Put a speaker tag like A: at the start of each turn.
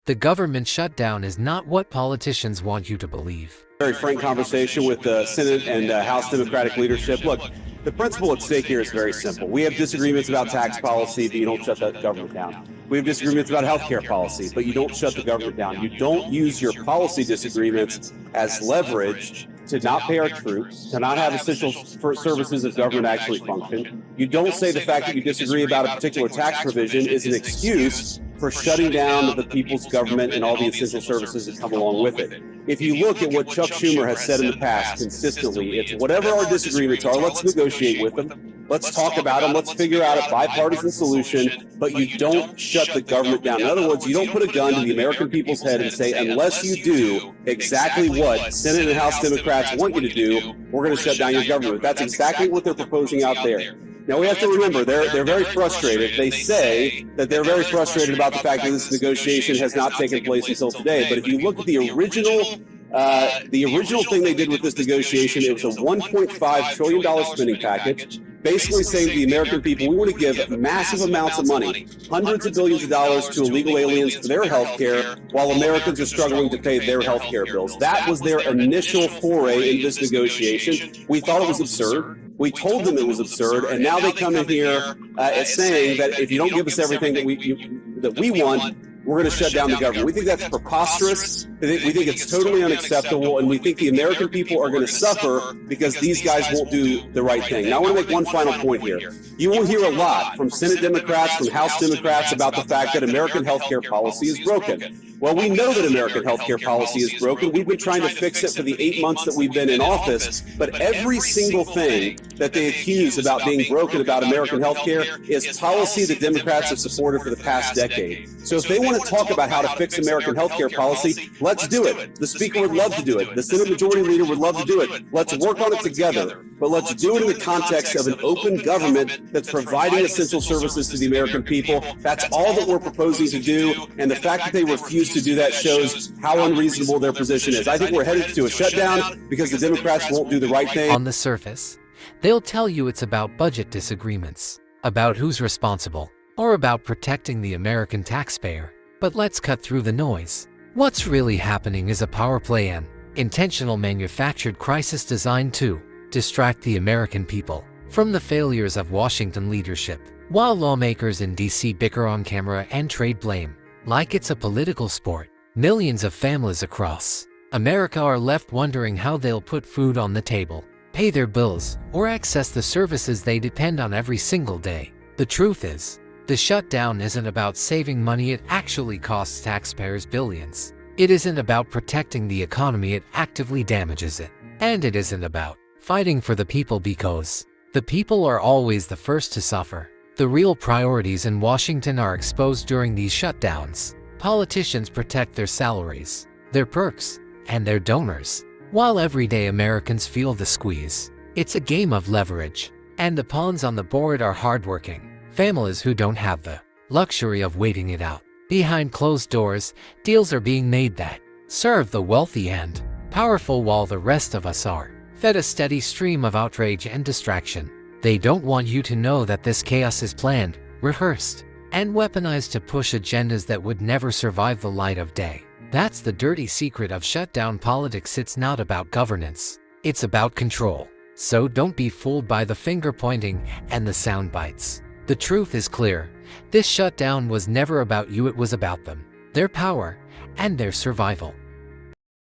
A: The government shutdown is not what politicians want you to believe.
B: Very frank conversation with the Senate and House Democratic leadership. Look, the principle at stake here is very simple. We have disagreements about tax policy, but you don't shut that government down. We have disagreements about health care policy, but you don't shut the government down. You don't use your policy disagreements as leverage to not pay our troops, to not have essential services of government actually function. You don't say the fact that you disagree about a particular tax provision is an excuse for shutting down the people's government and all the essential services that come along with it. If you look at what Chuck Schumer has said in the past consistently, it's whatever our disagreements are, let's negotiate with them. Let's talk about them. Let's figure out a bipartisan solution, but you don't shut the government down. In other words, you don't put a gun to the American people's head and say, unless you do exactly what Senate and House Democrats want you to do, we're going to shut down your government. That's exactly what they're proposing out there. Now, we have to remember, they're very frustrated. They say that they're very frustrated about the fact that this negotiation has not taken place until today. But if you look at the original thing they did with this negotiation, it was a $1.5 trillion spending package, basically saying to the American people, we want to give massive amounts of money, hundreds of billions of dollars to illegal aliens for their health care, while Americans are struggling to pay their health care bills. That was their initial foray in this negotiation. We thought it was absurd. We told them it was absurd, and now they come in here saying that if you don't give us everything that we want, we're going to shut down the government. We think that's preposterous. We think it's totally unacceptable, and we think the American people are going to suffer because these guys won't do the right thing. Now, I want to make one final point here. You will hear a lot from Senate Democrats, from House Democrats about the fact that American health care policy is broken. Well, we know that American health care policy is broken. We've been trying to fix it for the 8 months that we've been in office, but every single thing that they accuse about being broken about American health care is policy that Democrats have supported for the past decade. So if they want to talk about how to fix American health care policy, let's do it. The Speaker would love to do it. The Senate Majority Leader would love to do it. Let's work on it together, but let's do it in the context of an open government that's providing essential services to the American people. That's all that we're proposing to do, and the fact that they refuse to do that shows how unreasonable their position is. I think we're headed to a shutdown because the Democrats won't do the right thing.
A: On the surface, they'll tell you it's about budget disagreements, about who's responsible, or about protecting the American taxpayer. But let's cut through the noise. What's really happening is a power play, an intentional manufactured crisis designed to distract the American people from the failures of Washington leadership, while lawmakers in D.C. bicker on camera and trade blame like it's a political sport. Millions of families across America are left wondering how they'll put food on the table, pay their bills, or access the services they depend on every single day. The truth is, the shutdown isn't about saving money. It actually costs taxpayers billions. It isn't about protecting the economy. It actively damages it. And it isn't about fighting for the people, because the people are always the first to suffer. The real priorities in Washington are exposed during these shutdowns. Politicians protect their salaries, their perks, and their donors, while everyday Americans feel the squeeze. It's a game of leverage, and the pawns on the board are hardworking families who don't have the luxury of waiting it out. Behind closed doors, deals are being made that serve the wealthy and powerful, while the rest of us are fed a steady stream of outrage and distraction. They don't want you to know that this chaos is planned, rehearsed, and weaponized to push agendas that would never survive the light of day. That's the dirty secret of shutdown politics. It's not about governance. It's about control. So don't be fooled by the finger pointing and the sound bites. The truth is clear. This shutdown was never about you. It was about them, their power, and their survival.